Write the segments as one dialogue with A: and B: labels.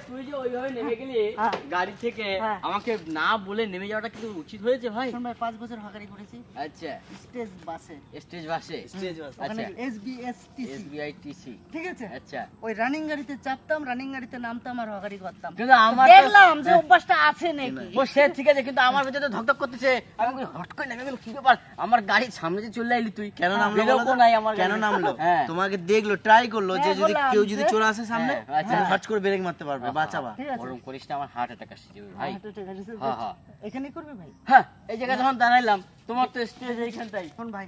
A: তুই যে ওইভাবে নেমে গেলি গাড়ি থেকে, আমাকে না বলে নেমে যাওয়াটা কিন্তু উচিত হয়েছে ভাই।
B: ভাই 5 বছর হকারি করেছি।
A: আচ্ছা,
B: স্টেজ বাসে।
A: আচ্ছা,
B: SBITC ঠিক আছে।
A: আচ্ছা,
B: ওই রানিং গাড়িতে চাপতাম, রানিং গাড়িতে নামতাম আর হকারি করতাম।
A: কিন্তু আমার
B: দেখলাম যে অভ্যাসটা আছে নাকি।
A: ও সে ঠিক আছে, কিন্তু আমার ভিতরে তো ধকধক করতেছে। আমি হট করে নেমে গেল, কি ব্যাপার? আমার গাড়ির সামনে যে চলে আইলি তুই,
C: কেন নামলো? কেন নামলো? তোমাকে দেখলো, ট্রাই করলো যে যদি কেউ যদি চলে আসে সামনে হট করে ব্রেক মারতে পারবে, বাঁচাবা।
A: গরম করিস না, আমার হার্ট অ্যাটাক আসছে ভাই।
B: হ্যাঁ এখানে করবে ভাই।
A: হ্যাঁ, এই জায়গায় যখন দাঁড়াইলাম, তোমার তো স্টেজ এইখানটাই।
B: এখন ভাই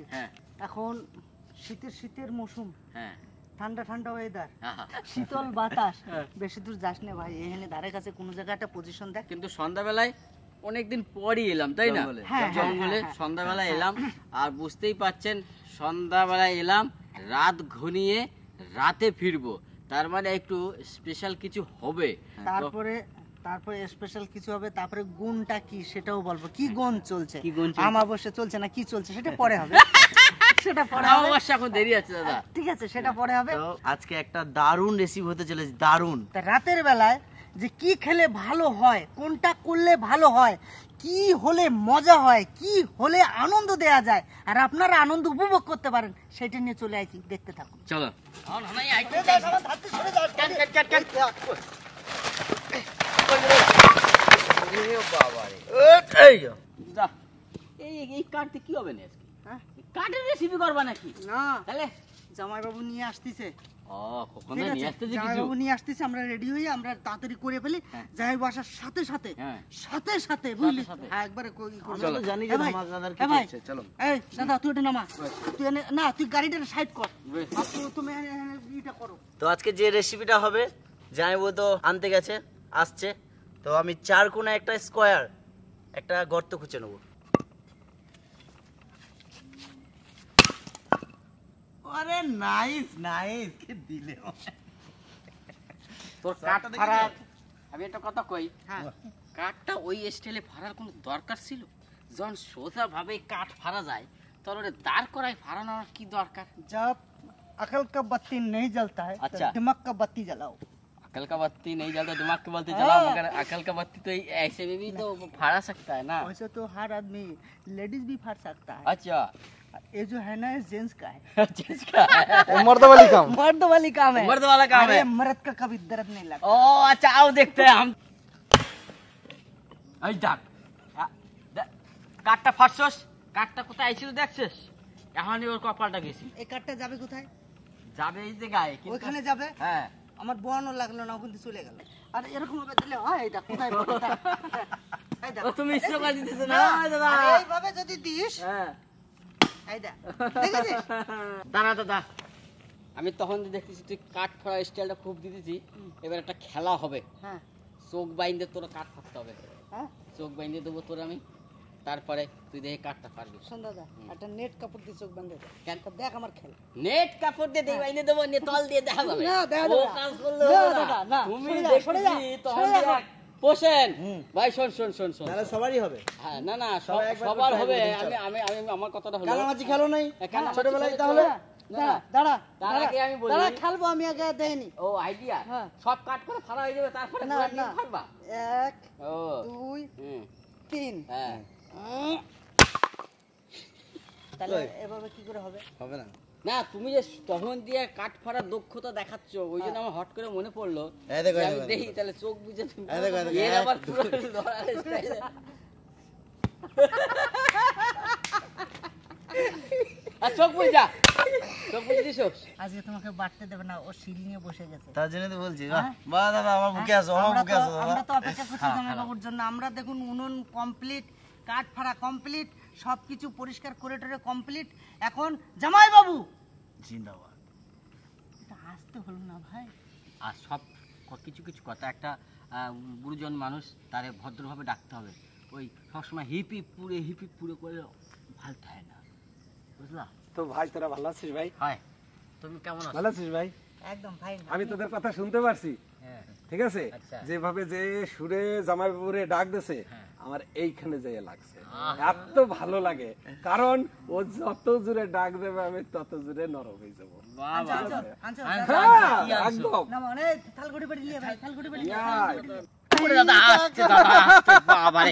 B: এখন শীতের মৌসুম, ঠান্ডা ঠান্ডা ওয়েদার, শীতল বাতাস, বেশি দূর যাস না ভাই, এখানে ধারে কাছে কোন জায়গায় একটা পজিশন দেখ।
A: কিন্তু সন্ধ্যাবেলায় অনেকদিন পরই এলাম, তাই না? জঙ্গলে সন্ধ্যাবেলায় এলাম, আর বুঝতেই পাচ্ছেন সন্ধ্যাবেলায় এলাম, রাত ঘনিয়ে রাতে ফিরবো, তার মানে একটু স্পেশাল কিছু হবে।
B: তারপরে স্পেশাল কিছু হবে, তারপরে গুণটা কি সেটাও বলবো। কি গুণ চলছে, আমাবস্যা চলছে না কি চলছে সেটা পরে হবে। সেটা পরে হবে,
A: অবশ্যই এখন দেরি আছে দাদা।
B: ঠিক আছে, সেটা পরে হবে।
C: তো আজকে একটা দারুণ রেসিপি হতে চলেছে, দারুণ।
B: রাতের বেলায় যে কি খেলে ভালো হয়, কোনটা করলে ভালো হয়, কি হলে মজা হয়, কি হলে আনন্দ দেয়া যায় আর আপনারা আনন্দ উপভোগ করতে পারেন, সেটা নিয়ে চলে আসি, দেখতে থাকুন।
A: চলো। এই কাটতে কি হবে না? কাটের রেসিপি করবা নাকি?
B: না,
A: তাহলে
B: জামাইবাবু নিয়ে আসতেছে।
A: জামাইবাবু
B: নিয়ে আসতেছে, আমরা রেডি হই, আমরা তাড়াতাড়ি করে ফেলি। জামাইবাবু আসার সাথে সাথে বুঝলি, একবারে
C: জানি যে ধামাকাদার কি হচ্ছে। চলো
B: এই দাদা, তুই এটা নামা, তুই না, তুই গাড়িটা সাইড কর, তুমি এটা করো।
C: তো আজকে যে রেসিপিটা হবে, জামাইবাবু তো আনতে গেছে, আসছে, তো আমি 4 কোণা একটা স্কয়ার একটা গর্ত খুঁজে নেবো। আরে নাইস কে দিলে
A: তোর কাট ফাড়া। আমি একটা কথা কই, কাঠটা ওই স্টাইলে ফাড়ার কোনো দরকার ছিল? যখন সোজা ভাবে কাঠ ফাড়া যায়, তোর ওরে দাঁড় করায় ফাড়ানোর কি দরকার?
B: जब अकल का बत्ती नहीं जलता है,
A: अच्छा,
B: दिमाग का बत्ती जलाओ।
A: अकल का बत्ती नहीं जलता, दिमाग की बत्ती जलाओ। मगर अकल का बत्ती तो ऐसे में भी तो फाड़ा सकता है ना।
B: वैसे तो हर आदमी, लेडीज भी फाड़ सकता है।
A: अच्छा,
B: ये जो है ना, जेंट्स का है।
A: जेंट्स का है,
C: मर्द वाली काम
B: है,
A: मर्द वाला काम है।
B: मर्द का कभी दर्द नहीं लगता।
A: ओ अच्छा, आओ देखते हैं हम। এই দেখ, কাঠটা ফাটছস, কাঠটা কোথায় আইছিল দেখছিস? এখনই ওর কপালটা গেছি।
B: এই কাঠটা যাবে কোথায়?
A: যাবে এই জায়গায়,
B: ওখানে যাবে।
A: হ্যাঁ,
B: আমার বোয়ানো লাগলো না, কিন্তু চলে গেল। আর এরকম ভাবে দিলে হয়, এই দেখ কোথায় এই দেখ।
A: তুমি ইচ্ছা করে দিতেছ না দাদা,
B: এইভাবে যদি দিস, এই দেখ, দেখেছিস?
A: দাঁড়া দাদা, আমি তখন দেখতেছি তুই কাঠ ফাড়া স্টাইলটা খুব দিতেছি, এবার একটা খেলা হবে। চোখ বাইন্দে তোর কাঠ ফাড়তে হবে। চোখ বাইন্দে দেবো তোর আমি, তারপরে তুই দেখে কাঠটা পারবি।
B: শোন দাদা, একটা নেট কাপড় দিয়ে চোখ বাঁধে দে, দেখ আমার খেলা।
A: নেট কাপড় দিয়ে দেই বাইন্দে দেবো, নেতল দিয়ে দেখা যাবে
B: না, দেখা
A: ও
B: যাবে
A: কাজ করলো
B: না দাদা, না,
A: তুমি দেখছিস তখন দেখ। পোষেন ভাই, শোন
C: তাহলে সবারই হবে।
A: হ্যাঁ, না সবার হবে। আমি আমার কথাটা হলো,
C: কালামাজি খেলো নাই ছোটবেলায়? তাহলে
B: দাঁড়া,
A: তার আগে আমি বলি,
B: খেলবো আমি, আগে দেয়নি।
A: ও আইডিয়া, সব কাট করে ফাড়া হয়ে যাবে, তারপরে ফাড়বা।
B: 1 2 3।
A: হ্যাঁ,
B: তাহলে এভাবে কি করে হবে?
C: হবে না।
A: না, তুমি যে তখন দিয়ে কাঠ ফাড়ার দক্ষতা দেখাচ্ছ, ওই জন্য আমার হট করে মনে পড়লো।
C: এই দেখো,
A: আমি দেখি তাহলে চোখ বুঝে তুমি
C: দেখো,
A: এর আবার পুরো ধরার স্টাইলে। আর চোখ বুঝা, চোখ বুঝে দিছস।
B: আজকে তোমাকে বাড়তে দেবে না, ও সিঁড়ি নিয়ে বসে গেছে।
C: তার জন্য তো বলছি, বাহ দাদা, আমার বুকে আসো, আমার বুকে আসো।
B: আমরা তো অপেক্ষা করছি জামাইবাবুর জন্য। আমরা দেখুন উনুন কমপ্লিট, কাঠ ফাড়া কমপ্লিট, সবকিছু পরিষ্কার করে টরে কমপ্লিট। এখন জামাইবাবু
C: জিন্দাবাদ।
B: এটা আসতে হলো না ভাই।
A: আর সব কিছু কথা, একটা গুরুজন মানুষ, তারে ভদ্রভাবে ডাকতে হবে। ওই সবসময় হিপি পুরে করে ভালো থাকে না, বুঝলা?
D: তো ভাই, তোরা ভালো আছিস ভাই?
A: হয়, তুমি কেমন আছো?
D: ভালো আছিস ভাই?
B: একদম ফাইন।
D: আমি তোদের কথা শুনতে পারছি, ঠিক আছে, যেভাবে যে সুরে জামাই বাবুরে ডাক দিছে আমার এইখানে যেয়ে লাগছে, এত ভালো লাগে। কারণ ও যত জোরে ডাক দেবে আমি তত জোরে নরম হয়ে যাবো। একদম
B: না মানে থালগুড়ি বাড়ি লিয়ে ভাই, থালগুড়ি বাড়ি লিয়ে,
A: দাদা আসছে, দাদা আসছে, বাবারে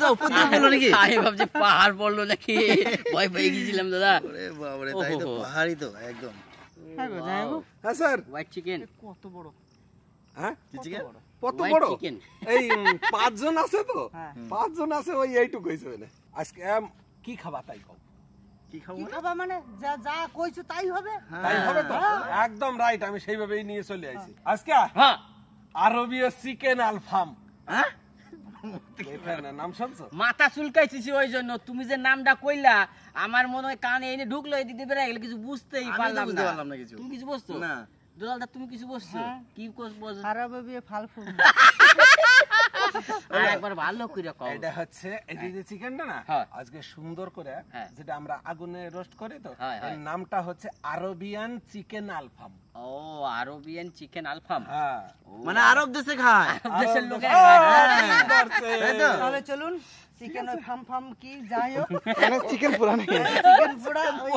A: আমি ভাবছি পাহাড় পড়লো নাকি, ভয় পেয়ে গেছিলাম দাদা।
C: বাবারে, তাই তো পাহাড়ই তো একদম।
D: হ্যাঁ স্যার।
A: হোয়াইট চিকেন
B: কত বড়,
D: হ্যাঁ
C: চিকেন
D: কত
A: হোয়াইট
D: বড়?
A: চিকেন
D: এই 5 জন আছে তো, 5 জন আছে, ওই এইটুকু হইছে না। আজকে কি খাবা তাই কও।
C: কি খাবো
B: কি খাবা মানে যা যা কইছো তাই হবে।
D: তাই হবে তো, একদম রাইট, আমি সেইভাবেই নিয়ে চলে আইছি আজকে।
A: হ্যাঁ
D: আরবীয় চিকেন আলফাম।
C: হ্যাঁ
D: নাম শুনছো?
A: মাথা চুলকাইছি ওই জন্য, তুমি যে নামটা কইলা আমার মনে হয় কানে এনে ঢুকলো, এদিকে বেড়ে গেলে কিছু বুঝতেই পারলাম
C: বুঝতে পারলাম না কিছু।
A: তুমি কিছু বুঝছো
C: না।
A: দুলালদা তুমি কিছু বুঝছো? কি বুঝছো?
B: খারাপ হবে ফালফু।
A: আর একবার ভালো করে কও।
D: এটা হচ্ছে এই যে চিকেনটা না,
A: হ্যাঁ।
D: আজকে সুন্দর করে
A: হ্যাঁ।
D: যেটা আমরা আগুনে রোস্ট করি তো,
A: হ্যাঁ, হ্যাঁ।
D: এর নামটা হচ্ছে আরবিয়ান চিকেন আলফাম।
A: ও আরবিয়ান চিকেন আলফাম,
D: হ্যাঁ,
C: মানে আরব দেশে খায়।
A: দেশের লোকে
B: তাহলে চলুন চিকেন ওই ফাম ফাম কি যাই হোক,
D: চিকেন পুরা নাকি?
B: চিকেন পোড়া ওই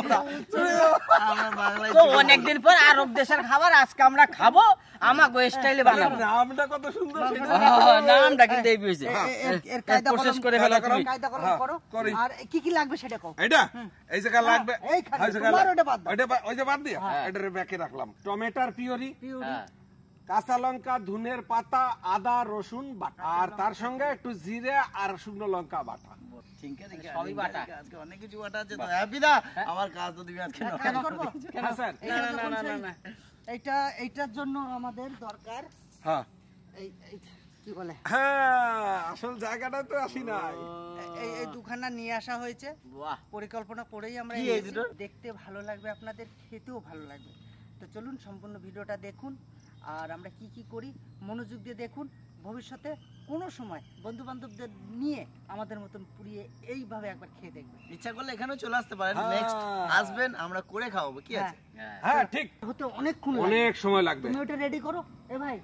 C: আমরা বাংলায়
A: তো অনেকদিন পর আরব দেশের খাবার আজকে আমরা খাবো, আমাগো স্টাইলে বানাবো।
D: নামটা কত সুন্দর সেটা।
A: নামটা কিন্তু এই হইছে,
B: এর কায়দা
A: প্রসেস করে ফেলো তুমি।
B: কায়দা করো
D: করি।
B: আর কি কি লাগবে সেটা কও।
D: এটা এই জায়গা লাগবে,
B: এইখানে,
D: ওই জায়গা
B: তোমার ওটা বাদ দাও।
D: ওই যে বাদ দিয়া এটারে ব্যাকে রাখলাম। টমেটোর পিউরি,
A: হ্যাঁ।
D: কাঁচা লঙ্কা, ধনের পাতা, আদা রসুন বাটা, আর তার সঙ্গে একটু জিরে আর শুকনো লঙ্কা বাটা।
A: সবই বাটা।
C: আজকে অনেক কিছু বাটা আছে তো। হ্যাপি দা, আমার কাজ তো তুমি আজকে নাও।
B: কাজ করবো।
D: হ্যাঁ স্যার।
B: এইটার জন্য আমাদের দরকার
D: হ্যাঁ
B: এই কি বলে,
D: হ্যাঁ, আসল জায়গাটা তো আসি নাই।
B: এই দুখানা নিয়ে আসা হয়েছে,
A: বাহ,
B: পরিকল্পনা করেই আমরা
C: কি
B: এনেছি।
C: এটা?
B: দেখতে ভালো লাগবে আপনাদের, খেতেও ভালো লাগবে। তো চলুন সম্পূর্ণ ভিডিওটা দেখুন, আর আমরা কি কি করি মনোযোগ দিয়ে দেখুন। ভবিষ্যতে কোনো সময় বন্ধু বান্ধবদের নিয়ে আমাদের মতন পুড়িয়ে এইভাবে একবার খেয়ে দেখবেন।
C: ইচ্ছা করলে এখানেও চলে আসতে পারেন।
D: হ্যাঁ।
C: নেক্সট আসবেন, আমরা করে খাওয়াবো, কি আছে?
A: হ্যাঁ।
D: হ্যাঁ ঠিক,
B: হতে অনেকক্ষণ লাগবে।
D: অনেক সময় লাগবে।
B: তুমি ওটা রেডি করো। এ ভাই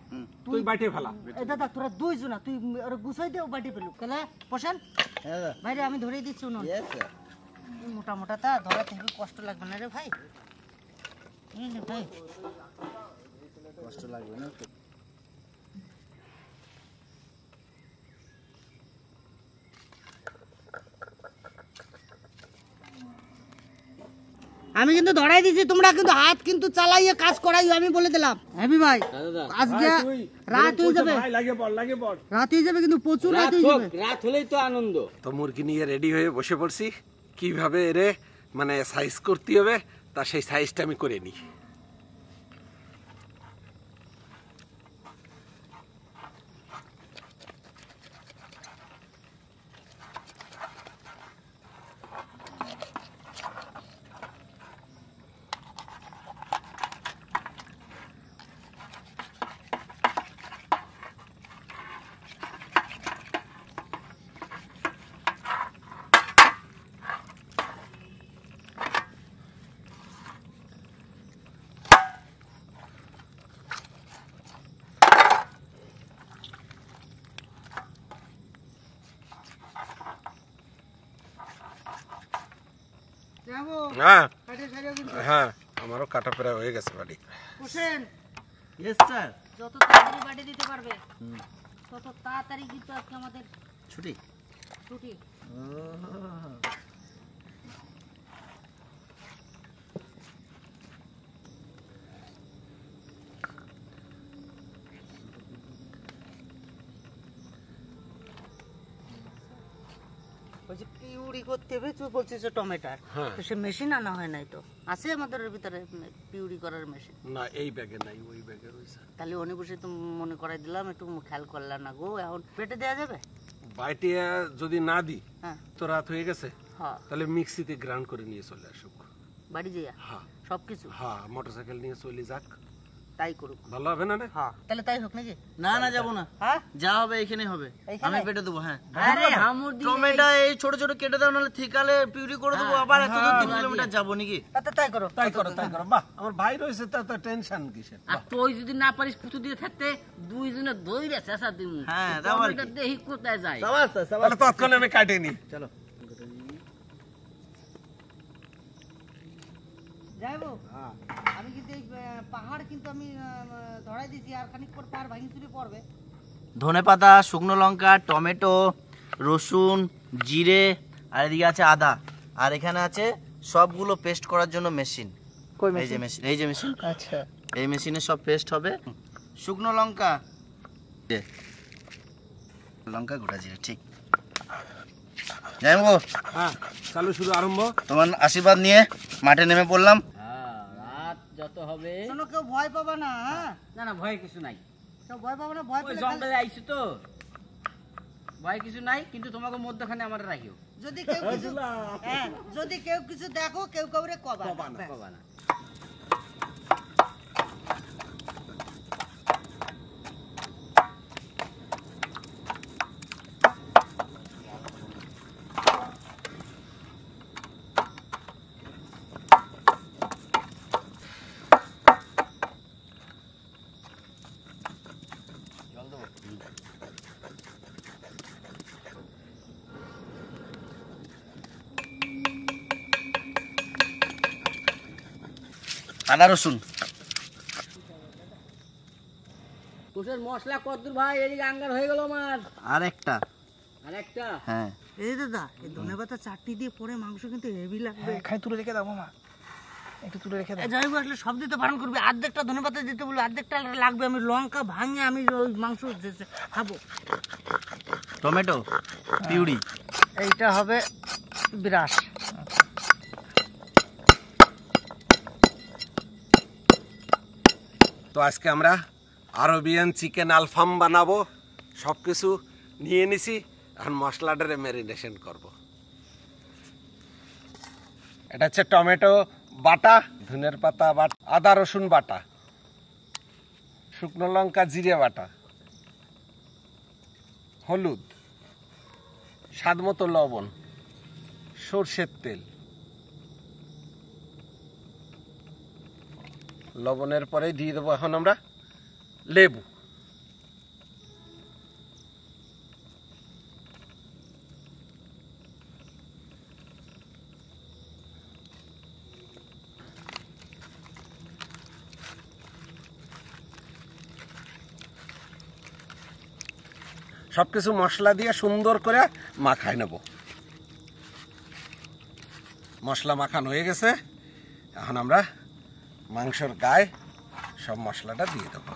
D: তুই বাইটে ফেলা।
B: এ দাদা তোরা দুইজন তুই ওরা গুছাই দে, ও বাটি পেলু কেলা পোষণ
C: হ্যাঁ
B: ভাইরে, আমি ধরে দিচ্ছি উনুন।
C: Yes sir.
B: মোটা মোটা তা ধরা থেকে কষ্ট লাগবে না রে ভাই। এই নে ভাই,
C: কষ্ট লাগবে না তো।
B: আমি কিন্তু ধরাই দিছি, তোমরা কিন্তু হাত কিন্তু চালাইয়ে কাজ করাইও, আমি বলে দিলাম। হ্যাপি ভাই
A: দাদা
B: আজকে
D: ভাই, তুই
B: রাত হয়ে যাবে,
D: ভাই, লাগে পড়।
B: রাত হয়ে যাবে, কিন্তু প্রচুর রাত হয়ে যাবে।
A: রাত হলেই তো আনন্দ।
D: তো মুরগি নিয়ে রেডি হয়ে বসে পড়ছি, কিভাবে এরে মানে সাইজ করতে হবে তা সেই সাইজটা আমি করে নিই।
B: যাবো
D: হ্যাঁ
B: কাটে সারিয়ে কিন্তু
D: হ্যাঁ, আমারও কাটা প্রায় হয়ে গেছে বাড়ি।
B: Hossain
C: yes sir.
B: যত তাড়াতাড়ি বাটি দিতে পারবে তত তাড়াতাড়ি কিন্তু আজকে আমাদের
C: ছুটি।
B: ছুটি। ওই যে পিউরি করতে হবে তুই বলছিস টমেটোর,
D: হ্যাঁ।
B: তো সে মেশিন আনা হয় নাই তো, আছে আমাদের ভিতরে পিউরি করার মেশিন।
D: না এই ব্যাগে নাই, ওই ব্যাগে রয়েছে।
B: তাহলে অনেক বসে তো মনে করাই দিলাম, একটু খেয়াল করলাম না গো। এখন পেটে দেওয়া যাবে?
D: বাইটে যদি না দিই
B: হ্যাঁ
D: তো রাত হয়ে গেছে,
B: হ্যাঁ,
D: তাহলে মিক্সিতে গ্রাইন্ড করে নিয়ে চলে আসুক।
B: বাড়ি যাইয়া
D: হ্যাঁ
B: সবকিছু।
D: হ্যাঁ, মোটরসাইকেল নিয়ে চলে যাক,
B: তাই করুক।
D: ভালো হবে না রে?
B: হ্যাঁ তাহলে তাই হোক নাকি?
C: না না যাবো না,
B: হ্যাঁ
C: যা হবে এখানে হবে,
B: এইখানে?
C: আমি পেটে দেবো। হ্যাঁ
A: আরে হামুর দিয়ে
C: টমেটো এই ছোট ছোট কেটে দাও, নাহলে ঠিকালে পিউরি করে দেবো, আবার এত দূর 3 কিলোমিটার যাবো নাকি?
B: আচ্ছা তাই করো।
D: তাই করো তাই করো। বাহ, আমার ভাই রয়েছে, তো টেনশন কিসের?
A: আর তুই যদি না পারিস পুতু দিয়ে থাকতে দুইজনে দইরে শেষা দিমু।
C: হ্যাঁ, তাও আর কি।
A: টমেটো দেহি কোথায় যায়?
C: সাবাস সাবাস।
D: তাহলে তৎক্ষণে আমি কাটিয়ে নিই।
C: চলো।
B: যাইবো আমি কিন্তু এই পাহাড় কিন্তু আমি ধরাই দিছি, আর খানিক পর পাহাড় ভাঙি চুরি পড়বে।
C: ধনেপাতা, শুকনো লঙ্কা, টমেটো, রসুন, জিরে, আর এদিকে আছে আদা, আর এখানে আছে সবগুলো পেস্ট করার জন্য মেশিন।
B: কই
C: এই যে মেশিন, এই যে মেশিন,
B: আচ্ছা
C: এই মেশিনে সব পেস্ট হবে। শুকনো লঙ্কা, লঙ্কা গোটা জিরে, ঠিক। যাই গো,
D: হ্যাঁ, চালু শুরু আরম্ভ।
C: তোমার আশীর্বাদ নিয়ে মাঠে নেমে পড়লাম।
A: হ্যাঁ, রাত যত হবে
B: শোনো, কেউ ভয় পাবা না, হ্যাঁ
A: না না ভয় কিছু নাই।
B: কেউ ভয় পাবা না, ভয়
A: ওই
B: পেলে
A: জঙ্গলে আইছি তো, ভয় কিছু নাই, কিন্তু তোমাকে মধ্যখানে আমার রাখিও।
B: যদি কেউ কিছু হ্যাঁ যদি কেউ কিছু দেখো, কেউ কাউরে কবা না।
A: বাবা না।
C: আদা রসুন,
A: তোষের মশলা কতদূর ভাই? এদিকে আঙ্গার হয়ে গেল আমার।
C: আর একটা।
A: আর একটা
C: হ্যাঁ,
B: এই দাদা, এই ধনেপাতা চাটনি দিয়ে পরে মাংস কিন্তু হেভি লাগবে।
E: খাই তুলে রেখে দাও মামা, একটু তুলে রেখে দাও।
B: যাই হোক, আসলে সব দিতে বারণ করবে, অর্ধেকটা ধনেপাতা দিতে বলবে, অর্ধেকটা লাগবে। আমি লঙ্কা ভাঙে আমি ওই মাংস খাবো।
C: টমেটো পিউরি,
B: এইটা হবে বিরাস।
D: তো আজকে আমরা আরবিয়ান চিকেন আলফাম বানাবো। সব কিছু নিয়ে নিছি, এখন মশলাটারে ম্যারিনেশন করব। এটা হচ্ছে টমেটো বাটা, ধনের পাতা বাটা, আদা রসুন বাটা, শুকনো লঙ্কা জিরে বাটা, হলুদ, স্বাদ মতো লবণ, সরষের তেল। লবণের পরে দিয়ে দেবো এখন আমরা লেবু। সবকিছু মশলা দিয়ে সুন্দর করে মাখায় নেব। মশলা মাখানো হয়ে গেছে, এখন আমরা মাংসের গায়ে সব মশলাটা দিয়ে দেবো।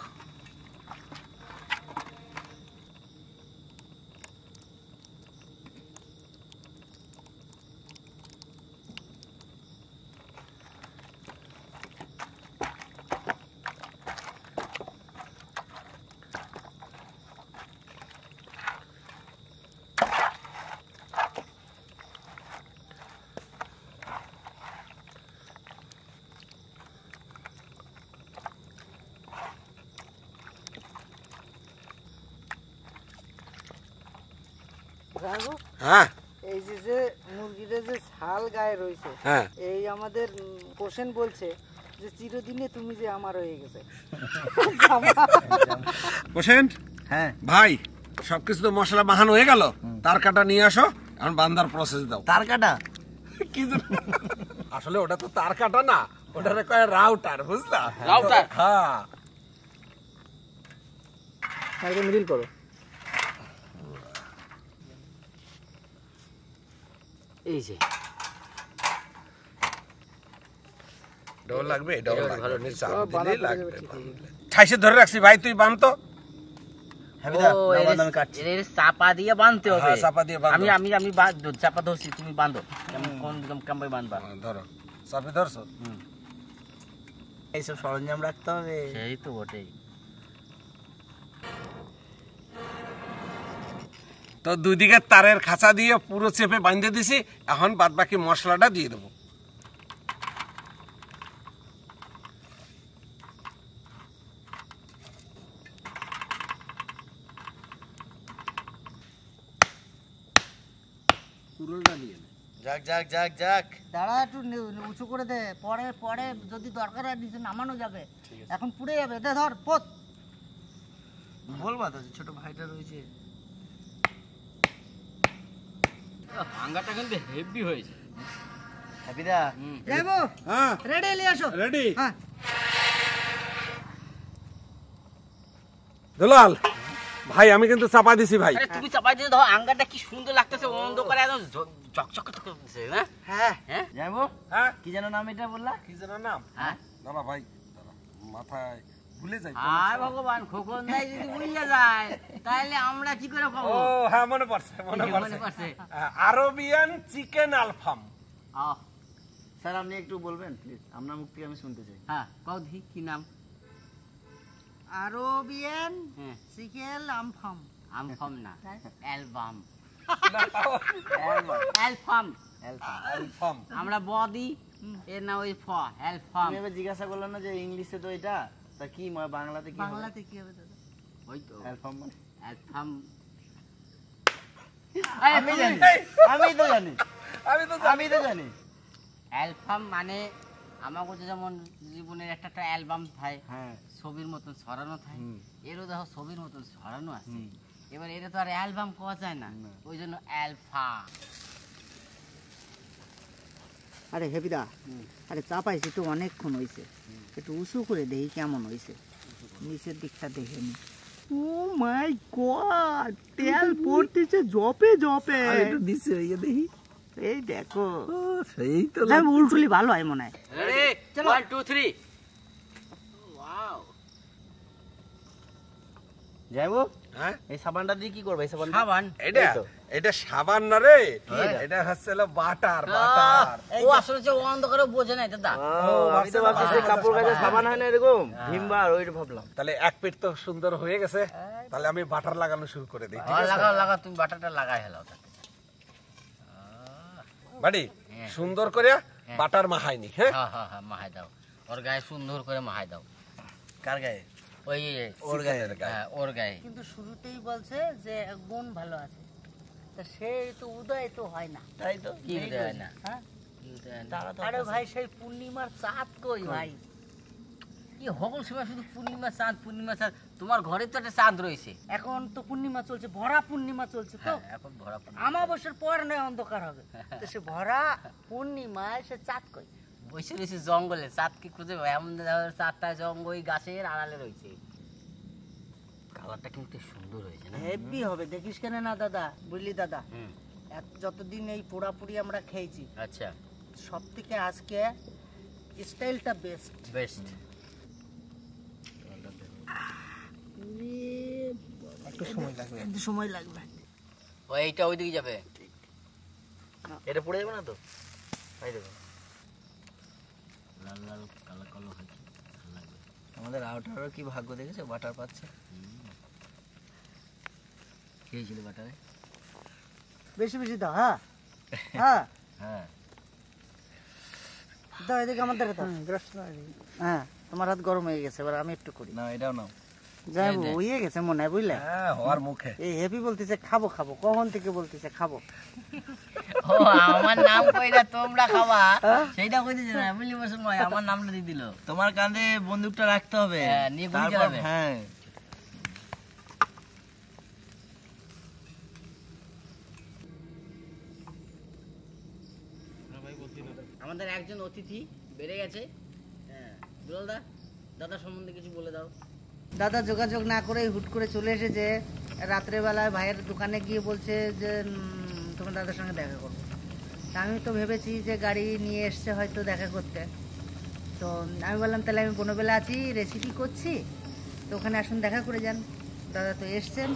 D: হ্যাঁ
B: এই যে মুরগিটা যে ছাল গায়ে রয়েছে,
D: হ্যাঁ,
B: এই আমাদের পোষণ বলছে যে চিরদিনে তুমি যে আমার হয়ে গেছে।
D: হোসেন,
C: হ্যাঁ
D: ভাই সবকিছু তো মশলা মাখানো হয়ে গেল, তার কাটা নিয়ে আসো, এখন বান্দার প্রসেস দাও।
C: তার কাটা
D: কি আসলে ওটা তো তার কাটা না, ওটা কয় রাউটার, বুঝলা?
A: রাউটার?
D: হ্যাঁ,
E: মিডিল করো।
A: এই যে
D: ডবল লাগবে, ডবল
A: ভালো
D: লাগবে, চাপ দিলেই লাগবে। ঠাইসে ধরে রাখছি ভাই, তুই বাঁধ তো।
C: আমি কাটছি।
A: এর চাপা দিয়ে বাঁধতে হবে।
D: হ্যাঁ, চাপা দিয়ে বাঁধো।
A: আমি আমি আমি চাপা ধরছি, তুমি বাঁধো। কোন কাম্বাই বাঁধবা?
D: ধরো, চাপে ধরছো।
C: এইসব সরঞ্জাম রাখতে হবে।
A: সেই তো বটেই।
D: তো দুদিকে তারের খাঁচা দিয়ে পুরো চেপে বাঁধে দিছি, এখন বাদ বাকি মশলাটা দিয়ে দেবো।
A: কুরুলটা দিয়ে নে।
C: যাক যাক যাক যাক।
B: দাঁড়া একটু উঁচু করে দে, পরে পরে যদি দরকার হয় নিচে নামানো যাবে, এখন পুড়ে যাবে। দে ধর পোত।
C: বলবা তো যে ছোট ভাইটা রয়েছে।
A: আঙ্গাটা কিন্তু হেভি হয়েছে।
C: হ্যাপিদা
B: যাইবো
D: হ্যাঁ
B: রেডি নিয়ে আসো।
D: রেডি।
B: হ্যাঁ
D: দুলাল ভাই আমি কিন্তু চাপা দিছি ভাই।
A: আরে তুমি চাপাই দিয়ে দাও, আঙ্গাটা কি সুন্দর লাগতেছে, অন্ধকারে একদম চকচক করতেছে না?
B: হ্যাঁ
A: হ্যাঁ
C: যাইবো।
D: হ্যাঁ
C: কি যেন নাম এটা বললা?
D: কি যেন নাম?
A: হ্যাঁ।
D: দাঁড়া ভাই দাঁড়া, মাথায় ভুলে যাই।
A: আর ভগবান, খোকন দাই যদি ভুলে যায় তাহলে আমরা কি করে পাবো?
D: ও হ্যাঁ মনে পড়ছে মনে
A: মনে
D: পড়ছে।
A: পড়ছে।
D: Arabian chicken Alfaham.
A: আহ,
C: স্যার আপনি একটু বলবেন প্লিজ, আপনার মুখ থেকে আমি শুনতে চাই।
A: হ্যাঁ কও দেখি কি নাম?
B: আরবিয়ান
A: হ্যাঁ,
B: সিকেল আমফাম।
A: আমফাম না, অ্যালবাম।
D: না তাও
A: অ্যালফাম।
D: আলফাম।
A: আমরা বদি, এর নাম ওই অ্যালফাম।
C: তুমি এবার জিজ্ঞাসা করলাম না যে ইংলিশে তো এটা, তা কি বাংলাতে কি?
B: বাংলাতে কি হবে দাদা?
A: ওই তো
C: অ্যালফাম মানে?
A: অ্যালফাম।
C: আমি জানি, আমি তো জানি, আমি তো জানি।
A: অ্যালবাম মানে আমার কাছে যেমন জীবনের একটা একটা অ্যালবাম থাকে,
C: হ্যাঁ
A: ছবির মতন ছড়ানো থাকে, এরও দেখো ছবির মতন ছড়ানো আছে। এবার এটা তো আর অ্যালবাম পাওয়া যায় না, ওই জন্য অ্যালফা।
B: আরে হেপিদা, আরে চাপাইছি তো অনেকক্ষণ হয়েছে, একটু উঁচু করে দেখি কেমন হয়েছে, নিচের দিকটা দেখে নি। ও মাই গড, তেল পড়তেছে জপে জপে।
E: একটু দিচ্ছে ইয়ে দেখি।
B: এই দেখো,
E: সেই তো
B: যাই উল্টুলি ভালো হয় মনে হয়।
A: রেডি,
B: চলো।
A: 1 2 3। ওয়াও,
C: যাইবো।
D: হ্যাঁ
C: এই সাবানটা দিয়ে কি করবে? এই সাবান
A: সাবান।
D: এটা এটা সাবান না রে, এটা হচ্ছে বাটার বাটার।
A: ও আসলে যে ও অন্ধকারে বোঝে না দাদা।
C: আমি তো ভাবছি সেই কাপড় কাচা সাবান হয় না এরকম ভিমবার, ওইটা ভাবলাম।
D: তাহলে এক পেট তো সুন্দর হয়ে গেছে, তাহলে আমি বাটার লাগানো শুরু করে দিই।
A: লাগাও লাগাও, তুমি বাটারটা লাগাই হেলাও তাতে।
D: বাড়ি সুন্দর করে বাটার মাখাইনি। হ্যাঁ
A: হ্যাঁ হ্যাঁ হ্যাঁ, মাহাই দাও, ওর গায়ে সুন্দর করে মাহাই দাও।
C: কার গায়ে?
A: ওই
C: ওর গায়ে।
A: হ্যাঁ, ওর গায়ে।
B: কিন্তু শুরুতেই বলছে যে গুণ ভালো আছে, তা সেই তো উদয় তো হয় না।
C: তাই তো।
A: কি দেয় না?
B: হ্যাঁ
A: কি দেয় না?
C: তারা তো
B: আরে ভাই সেই পূর্ণিমার চাঁদ কই ভাই?
A: কি হবল সময় শুধু পূর্ণিমা চাঁদ, পূর্ণিমা চাঁদ। তোমার ঘরে তো একটা চাঁদ রয়েছে।
B: এখন তো পূর্ণিমা চলছে, ভরা পূর্ণিমা চলছে তো।
A: হ্যাঁ, এখন ভরা পূর্ণিমা।
B: আমাবস্যার পর নয় অন্ধকার হবে, তো সে ভরা পূর্ণিমায় সে চাঁদ কই?
A: বসে রয়েছে জঙ্গলে, চাঁদ কি খুঁজে পাবে? এমন চাঁদটা জঙ্গল গাছের আড়ালে রয়েছে। কালারটা কিন্তু সুন্দর হয়েছে না?
B: হেভি হবে, দেখিস কেন না দাদা, বুঝলি দাদা,
A: হুম,
B: যতদিন এই পোড়াপুরি আমরা খেয়েছি,
A: আচ্ছা,
B: সব থেকে আজকে স্টাইলটা বেস্ট।
A: বেস্ট।
E: একটু সময় লাগবে।
B: একটু সময় লাগবে।
A: ও এইটা ওইদিকে যাবে।
C: এটা পড়ে যাবে না তো? তাই দেখো
A: লাল লাল কালো কালো হয়েছে, ভালো লাগবে।
C: আমাদের আউটারও কি ভাগ্য দেখেছে, বাটার পাচ্ছে।
A: খেয়েছিল বাটারে?
B: বেশি বেশি দাও। হ্যাঁ হ্যাঁ
A: হ্যাঁ,
B: দাও এদিকে আমাদের দাও। হ্যাঁ তোমার হাত গরম হয়ে গেছে, এবার আমি একটু করি।
C: না এটাও নাও।
B: যাই হয়ে গেছে মনে হয়, বুঝলে?
D: হ্যাঁ হওয়ার মুখে।
B: এই হেভি বলতেছে খাবো খাবো, কখন থেকে বলতেছে খাবো।
A: ও আমার নাম কইরা তোমরা খাবা, সেইটা কইতেছে না, বুঝলি বসুন ভাই, আমার নামটা দিয়ে দিল।
C: তোমার কাঁধে বন্দুকটা রাখতে হবে।
A: হ্যাঁ, নিয়ে গুলি
C: তারপর
A: চালাবে।
C: হ্যাঁ।
A: আমাদের একজন অতিথি বেড়ে গেছে। হ্যাঁ, দুলালদা, দাদা সম্বন্ধে কিছু বলে দাও।
B: দাদা যোগাযোগ না করে হুট করে চলে এসেছে, রাত্রেবেলায় ভাইয়ের দোকানে গিয়ে বলছে যে তোমার দাদার সঙ্গে দেখা করবো। তা আমি তো ভেবেছি যে গাড়ি নিয়ে এসছে হয়তো দেখা করতে, তো আমি বললাম তাহলে আমি বনবেলা আছি, রেসিপি করছি, তো ওখানে আসুন দেখা করে যান। দাদা তো এসছেন,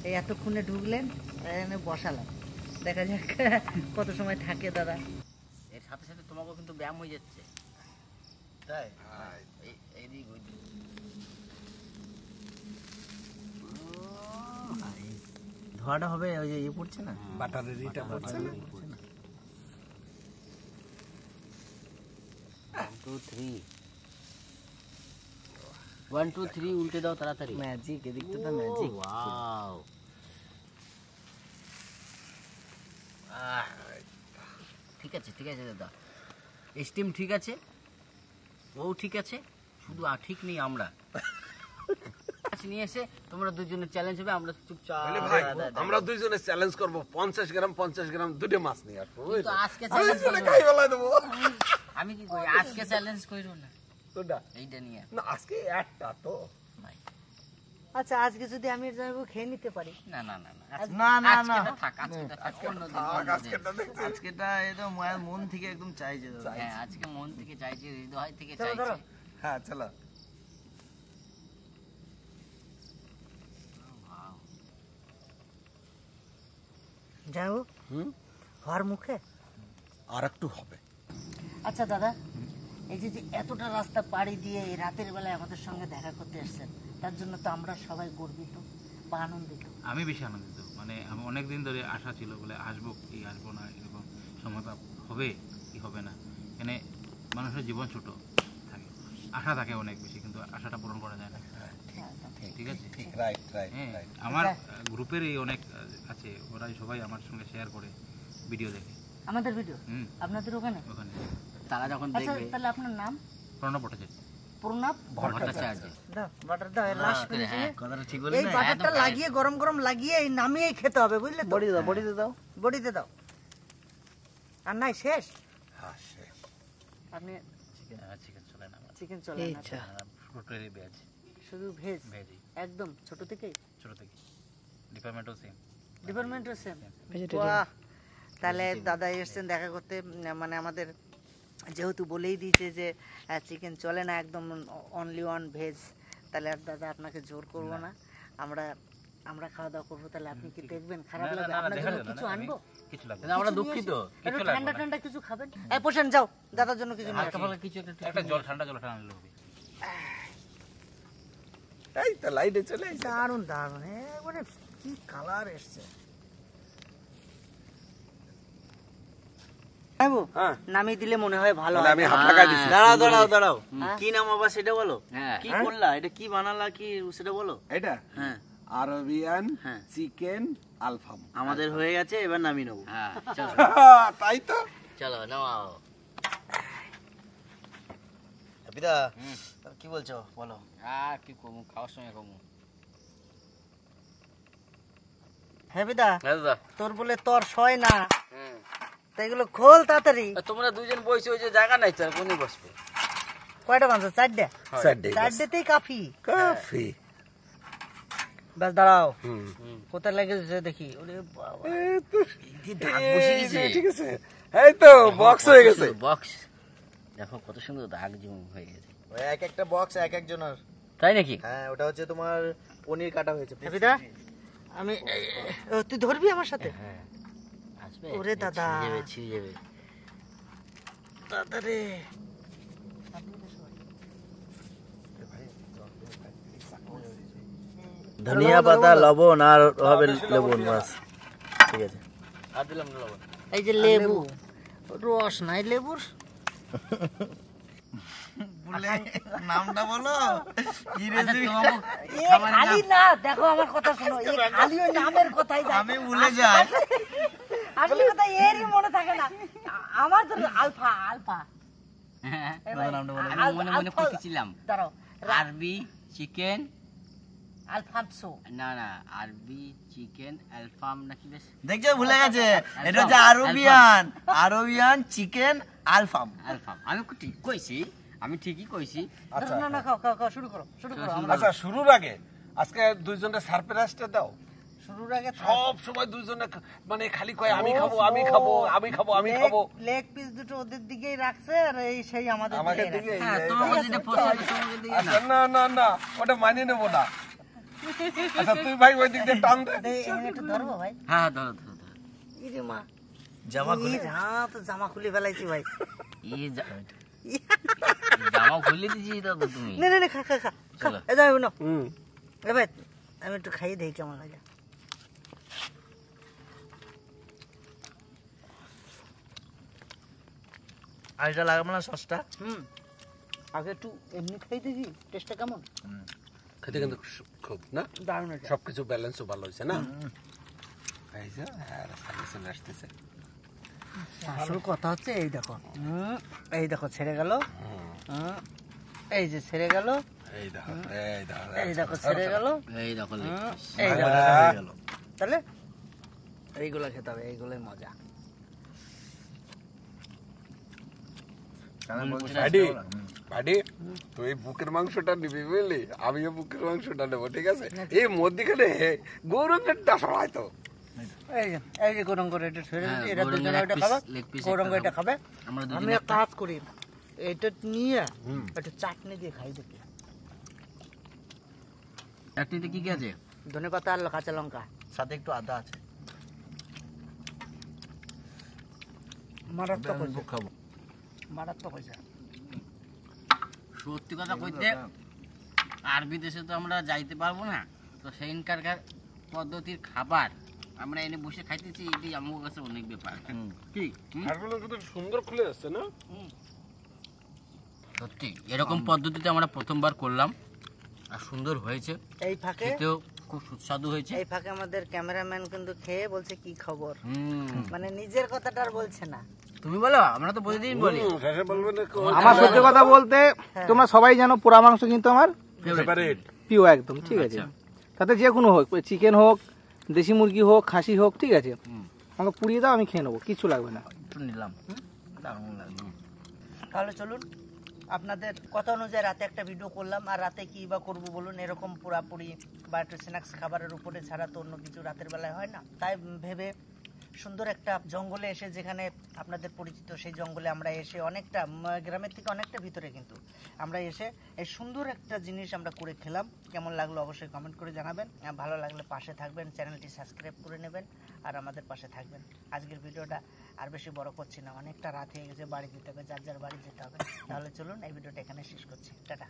B: এই এতক্ষণে ঢুকলেন, এখানে বসালাম, দেখা যাক কত সময় থাকে দাদা।
A: এর সাথে সাথে তোমাকেও কিন্তু ব্যায়াম হয়ে যাচ্ছে।
C: তাই
A: এইদিক ওইদিক।
C: ধোয়াটা হবে, ওই যে ইয়ে পড়ছে না,
D: বাটারের ইটা পড়ছে না।
A: 1 2 3 উল্টে দাও তাড়াতাড়ি।
C: ম্যাজিক, এদিকটা তো ম্যাজিক।
A: ওয়াও, ঠিক আছে দাদা, স্টিম ঠিক আছে, ও ঠিক আছে, শুধু ঠিক নেই আমরা। নিয়ে এসে তোমরা দুজনের চ্যালেঞ্জ হবে, আমরা চুপচাপ।
D: ভাই আমরা দুইজনে চ্যালেঞ্জ করব 50 গ্রাম দুটো মাছ নিয়ে আসবো।
A: তো আজকে চ্যালেঞ্জ
D: খাই ফেলাই দেবো।
A: আমি কি করি, আজকে চ্যালেঞ্জ কইরো না
D: তোটা
A: এইটা নিয়ে।
D: না আজকে একটা তো
B: আচ্ছা আজকে যদি আমি জামাইবাবু খেয়ে নিতে পারি?
A: না না না না
C: না না না
A: আজকেটা থাক, আজকেটা থাক, অন্যদিন।
C: আজকেটা একদম মন থেকে একদম চাইছে দাদা।
A: হ্যাঁ আজকে মন থেকে চাইছে, হৃদয় থেকে
B: চলো ধরো।
A: চাইছে।
C: হ্যাঁ চলো।
B: জামাইবাবু হওয়ার মুখে
D: আর একটু হবে।
B: আচ্ছা দাদা, এই যে এতটা রাস্তা পাড়ি দিয়ে এই রাতের বেলায় আমাদের সঙ্গে দেখা করতে এসেছেন, তার জন্য তো আমরা সবাই গর্বিত বা আনন্দিত।
F: আমি বেশি আনন্দিত, মানে আমি অনেকদিন ধরে আশা ছিল, বলে আসবো কি আসবো না, এরকম সময়টা হবে কি হবে না। এখানে মানুষের জীবন ছোট থাকে, আশা থাকে অনেক বেশি, কিন্তু আশাটা পূরণ করা যায় না। ঠিক আছে,
D: রাইট রাইট
F: হ্যাঁ
D: রাইট।
F: আমার গ্রুপেরই অনেক আছে, ওরা সবাই আমার সঙ্গে শেয়ার করে, ভিডিও দেখে।
B: আমাদের ভিডিও
F: হুম,
B: আপনাদের ওখানে?
F: ওখানে
A: তারা যখন
B: আচ্ছা
A: দেখবে।
B: তাহলে আপনার নাম?
F: প্রণব ভট্টাচার্য।
B: প্রণব
A: ভট্টাচার্য।
B: দাও বাটার দাও, লাস্ট
C: কথাটা ঠিক বলি
B: এই
C: না?
B: বাটারটা লাগিয়ে গরম গরম লাগিয়ে এই নামিয়েই খেতে হবে, বুঝলে তো?
C: বড়ি দাও, বড়িতে দাও।
B: বড়িতে দাও। আর নাই শেষ?
D: হ্যাঁ শেষ।
B: আপনি
F: চিকেন চলে না আমার,
B: চিকেন চলে না?
F: Totally veg.
B: শুধু ভেজ?
F: ভেজই,
B: একদম ছোট থেকেই?
F: ছোট থেকে। ডিপার্টমেন্টও সেম।
B: ডিপার্টমেন্টও সেম? বাহ, তাহলে দাদা এসেছেন দেখা করতে, মানে আমাদের যেহেতু বলেই দিয়েছে যে চিকেন চলে না, একদম অনলি ওয়ান ভেজ, তাহলে আর দাদা আপনাকে জোর করবো না, আমরা খাওয়া দাওয়া করবো। তাহলে আপনি কি দেখবেন খারাপ লাগবে? আপনার জন্য কিছু আনবো?
F: কিছু লাগবে
A: আমরা দুঃখিত।
B: একটু ঠান্ডা ঠান্ডা কিছু খাবেন? এই পোষেন যাও, দাদার জন্য কিছু নিয়ে আসো।
A: কিছু একটা
F: একটা জল, ঠান্ডা জল আনলে হবে।
D: এই তো লাইটে চলে আসছে।
B: দারুন দারুন, মানে কি কালার এসছে।
D: হ্যাঁ
B: নামিয়ে দিলে মনে হয় ভালো
D: তাহলে
B: হয়।
D: আমি হাফ টাকা দিছি।
C: দাঁড়াও দাঁড়াও দাঁড়াও, কি নাম আবার সেটা বলো।
A: হ্যাঁ
C: কি করলা, এটা কি বানালা, কি সেটা বলো।
D: এটা
C: হ্যাঁ
D: আরবিয়ান
C: হ্যাঁ।
D: চিকেন আলফাম।
C: আমাদের হয়ে গেছে, এবার নামিয়ে নেবো।
A: হ্যাঁ চলো
D: তাই তো।
A: চলো নাও।
C: পিতা কি বলছো বলো।
A: আর কি কমু, খাওয়ার সময় কমু।
B: হ্যাঁ বিদা,
A: হ্যাঁ দাদা।
B: তোর বলে তোর সয় না,
A: হ্যাঁ
B: তা এগুলো খোল তাড়াতাড়ি।
A: তোমরা দুজন বসে, ওই যে জায়গা নাই তো, কোনে বসবে?
B: কয়টা বানছো? চারটে?
D: চারটে
B: চারটেতেই কাফি।
D: কফি।
B: ব্যাস দাঁড়াও,
D: হুম
B: কোথায় লেগেছে দেখি। ওরে বাবা,
A: কি দাগ বসে গেছে।
D: ঠিক আছে, এই তো বক্স হয়ে গেছে।
A: বক্স দেখো কত সুন্দর দাগ জম হয়ে গেছে।
C: ওই এক একটা বক্স এক একজনের।
A: তাই নাকি?
C: হ্যাঁ ওটা হচ্ছে তোমার পনির কাটা হয়েছে।
B: হ্যাঁ বিদা, আমি তুই ধরবি আমার সাথে?
A: হ্যাঁ আসবে।
B: ওরে দাদা,
A: ছিঁড়ে যাবে।
B: দাদা রে।
C: ধনিয়া পাতা, লবণ আর হবে লবণ, বাস ঠিক আছে।
A: আর দিলাম না লবণ।
B: এই যে লেবু, রস নাই লেবুর।
C: নামটা বলো কি
A: আচ্ছা,
C: রেসিপি।
B: খালি না, দেখো আমার কথা শোনো, এই খালি ওই নামের কথাই যায়।
C: আমি ভুলে যাই।
B: আসলে কথা এরই মনে থাকে না। আমার তো আলফা আলফা।
A: হ্যাঁ,
C: নামটা বলো।
A: আমি মনে মনে করতেছিলাম
B: দাঁড়াও,
A: আরবি চিকেন,
B: আলফামসো।
A: না না আরবি চিকেন আলফাম নাকি বেশ।
C: দেখছো ভুলে গেছে, এটা হচ্ছে Arabian, Arabian chicken Alfaham.
A: Alfaham আমি ঠিক কইছি, আমি ঠিকই কইছি।
D: আচ্ছা
B: না না খাও খাও খাও, শুরু করো শুরু করো। আমরা
D: আচ্ছা শুরুর আগে আজকে দুইজনের সারপ্রাইজটা দাও।
B: শুরুর আগে
D: সব সময় দুইজনে মানে খালি কয় আমি খাবো আমি খাবো আমি খাবো আমি খাবো।
B: লেগ পিস দুটো ওদের দিকেই রাখছে, আর এই সেই আমাদের
D: আমাকে
B: দিকেই
D: দিকে
B: রাখছে।
A: হ্যাঁ তোমাকে যেটা পছন্দ তোমাকে দিয়ে
D: আচ্ছা না না না ওটা মানিয়ে নেবো না। আচ্ছা তুই ভাই ওই দিক দিয়ে টান দে।
B: এখানে একটু ধরবো ভাই।
A: হ্যাঁ ধরো ধরো ধরো।
B: ইরে মা,
C: জামা খুলে
B: হ্যাঁ তো জামা খুলে ফেলাইছি ভাই।
A: জামা খুলে দিছি দাদা তুমি।
B: না না না, খা খা খা খা।
A: চলো।
B: এই যাও না,
D: হুম
B: এ ভাই আমি একটু খাইয়ে দেই কেমন লাগে।
C: আর এটা লাগাবো না সসটা।
B: আগে একটু এমনি খাই দেখি টেস্টটা কেমন।
D: খেতে কিন্তু খুব না
B: দারুণ এটা।
D: সবকিছু ব্যালেন্সও ভালো হয়েছে না। এই যে আর সাথে চলে আসতেছে।
B: আসল কথা হচ্ছে এই দেখো, এই দেখো ছেড়ে গেল, এই যে ছেড়ে গেল, এই দেখো ছেড়ে গেল,
A: এই দেখো
B: এই দেখো। তাহলে এইগুলো খেতে হবে, এইগুলোই মজা।
D: ভাইডি তুই বুকের মাংসটা নিবি বুঝলি, আমিও বুকের মাংসটা নেবো, ঠিক আছে? এই মধ্যখানে গৌরঙ্গেরটা সবাই তো
B: এই যে গরম করে এটা ছেড়ে দিচ্ছি, এটা দুজনে এটা খাবে, গরম এটা খাবে। আমি এক কাজ করি, এটা নিয়ে একটু চাটনি দিয়ে খাই দেখি।
A: চাটনিতে কি কি আছে?
B: ধনেপাতা আর কাঁচা লঙ্কা,
C: সাথে একটু আদা আছে।
B: মারাত্মক হয়েছে, মারাত্মক হয়েছে।
A: সত্যি কথা কইতে আর বিদেশে তো আমরা যাইতে পারবো না, তো সেইখানকার পদ্ধতির খাবার আমরা এনে বসে খাইতেছি, এটাই আমার কাছে অনেক ব্যাপার। কি
D: সুন্দর খুলে যাচ্ছে না?
A: সত্যি এরকম পদ্ধতিতে আমরা প্রথমবার করলাম আর সুন্দর হয়েছে,
B: এই ফাঁকে
A: খেতেও খুব সুস্বাদু হয়েছে।
B: এই ফাঁকে আমাদের ক্যামেরাম্যান কিন্তু খেয়ে বলছে কি খবর, মানে নিজের কথাটা আর বলছে না।
A: তুমি বলো, আমরা তো প্রতিদিন বলি।
E: আমার সত্যি কথা বলতে তোমরা সবাই জানো পোড়া মাংস কিন্তু আমার প্রিয় একদম, ঠিক আছে? তাতে যে কোনো হোক, চিকেন হোক, দেশি মুরগি হোক, খাসি হোক, ঠিক আছে, আমাকে পুড়িয়ে দাও, আমি খেয়ে নেবো, কিছু লাগবে না।
A: নিলাম, দারুণ লাগলো।
B: তাহলে চলুন, আপনাদের কথা অনুযায়ী রাতে একটা ভিডিও করলাম, আর রাতে কি বা করবো বলুন? এরকম পুরাপুরি বা একটু স্ন্যাক্স খাবারের উপরে ছাড়া তো অন্য কিছু রাতের বেলায় হয় না। তাই ভেবে সুন্দর একটা জঙ্গলে এসে, যেখানে আপনাদের পরিচিত সেই জঙ্গলে আমরা এসে অনেকটা গ্রামের থেকে অনেকটা ভিতরে, কিন্তু আমরা এসে এই সুন্দর একটা জিনিস আমরা করে খেলাম। কেমন লাগলো অবশ্যই কমেন্ট করে জানাবেন, ভালো লাগলে পাশে থাকবেন, চ্যানেলটি সাবস্ক্রাইব করে নেবেন আর আমাদের পাশে থাকবেন। আজকের ভিডিওটা আর বেশি বড় করছি না, অনেকটা রাত হয়ে গেছে, বাড়ি যেতে হবে, যার যার বাড়ি যেতে হবে। তাহলে চলুন এই ভিডিওটা এখানে শেষ করছি, টাটা।